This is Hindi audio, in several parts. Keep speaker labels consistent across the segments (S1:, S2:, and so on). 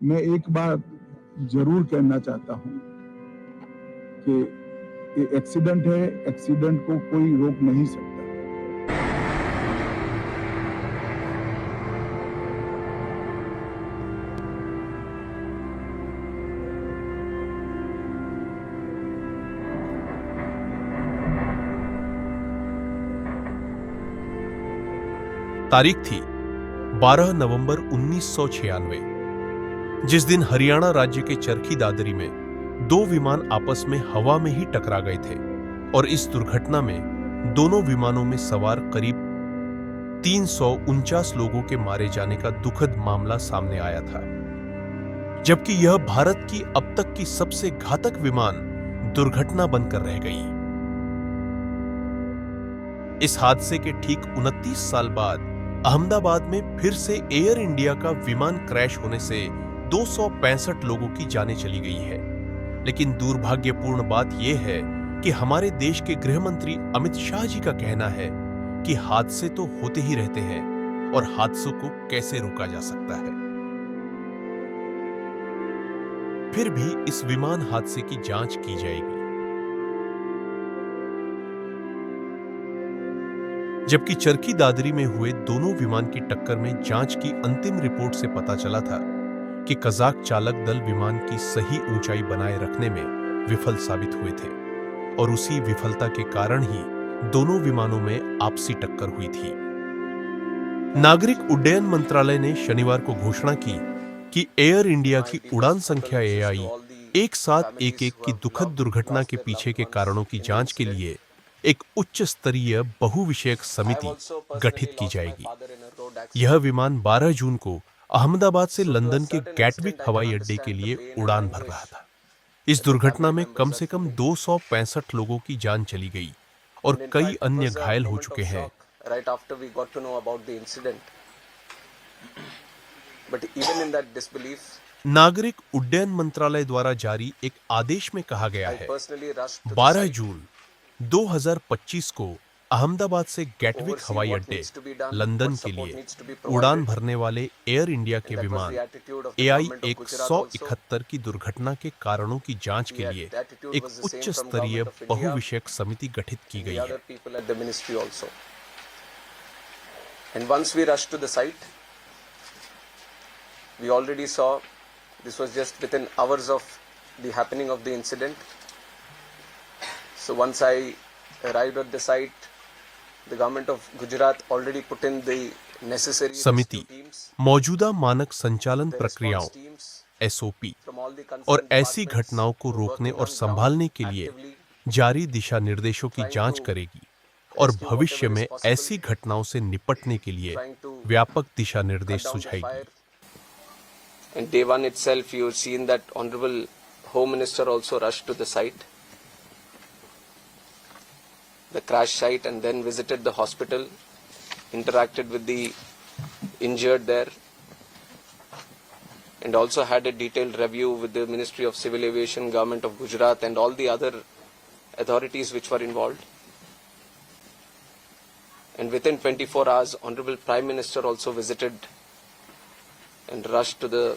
S1: मैं एक बात जरूर कहना चाहता हूं कि ये एक्सीडेंट है, एक्सीडेंट को कोई रोक नहीं सकता।
S2: तारीख थी 12 नवंबर 1996, जिस दिन हरियाणा राज्य के चरखी दादरी में दो विमान आपस में हवा में ही टकरा गए थे और इस दुर्घटना में दोनों विमानों में सवार करीब 349 लोगों के मारे जाने का दुखद मामला सामने आया था, जबकि यह भारत की अब तक की सबसे घातक विमान दुर्घटना बनकर रह गई। इस हादसे के ठीक 29 साल बाद अहमदाबाद में फिर से एयर इंडिया का विमान क्रैश होने से 265 लोगों की जानें चली गई है। लेकिन दुर्भाग्यपूर्ण बात यह है कि हमारे देश के गृह मंत्री अमित शाह जी का कहना है कि हादसे तो होते ही रहते हैं और हादसों को कैसे रोका जा सकता है। फिर भी इस विमान हादसे की जांच की जाएगी, जबकि चरखी दादरी में हुए दोनों विमान की टक्कर में जांच की अंतिम रिपोर्ट से पता चला था कि कजाक चालक दल विमान की सही ऊंचाई बनाए रखने में विफल साबित हुए थे और उसी विफलता के कारण ही दोनों विमानों में आपसी टक्कर हुई थी। नागरिक उड्डयन मंत्रालय ने शनिवार को घोषणा की कि एयर इंडिया की उड़ान संख्या AI 1711 की दुखद दुर्घटना के पीछे के कारणों की जांच के लिए एक उच्च स्तरीय बहुविषयक समिति गठित की जाएगी। यह विमान 12 जून को अहमदाबाद से लंदन के गैटविक हवाई अड्डे के लिए उड़ान भर रहा था। इस दुर्घटना में कम से कम 265 लोगों की जान चली गई और कई अन्य घायल हो चुके हैं। नागरिक उड्डयन मंत्रालय द्वारा जारी एक आदेश में कहा गया है 12 जून 2025 को अहमदाबाद से गैटविक हवाई अड्डे लंदन के लिए उड़ान भरने वाले एयर इंडिया के विमान AI 171 की दुर्घटना के कारणों की जांच के लिए एक उच्च स्तरीय बहुविषयक समिति गठित की गई है।
S3: We already saw this was just within hours of the happening of the incident. So once I arrived at the site, the government of Gujarat already put in the necessary
S2: समिति मौजूदा मानक संचालन प्रक्रियाओं SOP और ऐसी घटनाओं को रोकने और संभालने के लिए जारी दिशा निर्देशों की जांच करेगी और भविष्य में ऐसी घटनाओं से निपटने के लिए व्यापक दिशा निर्देश सुझाएगी।
S3: And day one itself, you've seen that Honorable Home Minister also rushed to the site, the crash site, and then visited the hospital, interacted with the injured there, and also had a detailed review with the Ministry of Civil Aviation, Government of Gujarat, and all the other authorities which were involved. And within 24 hours, Honorable Prime Minister also visited and rushed to the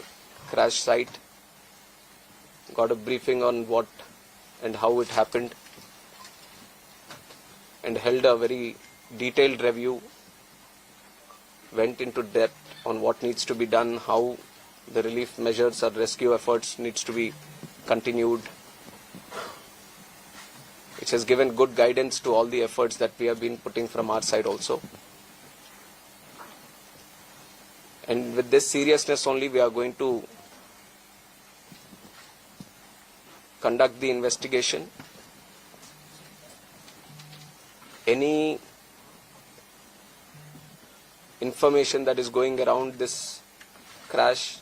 S3: crash site, got a briefing on what and how it happened, and held a very detailed review, went into depth on what needs to be done, how the relief measures or rescue efforts needs to be continued, which has given good guidance to all the efforts that we have been putting from our side also. And with this seriousness only, we are going to conduct the investigation. Any information that is going around this crash,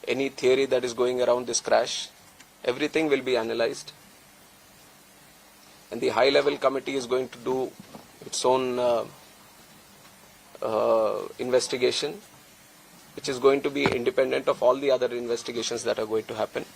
S3: any theory that is going around this crash, everything will be analyzed. And the high-level committee is going to do its own investigation, which is going to be independent of all the other investigations that are going to happen.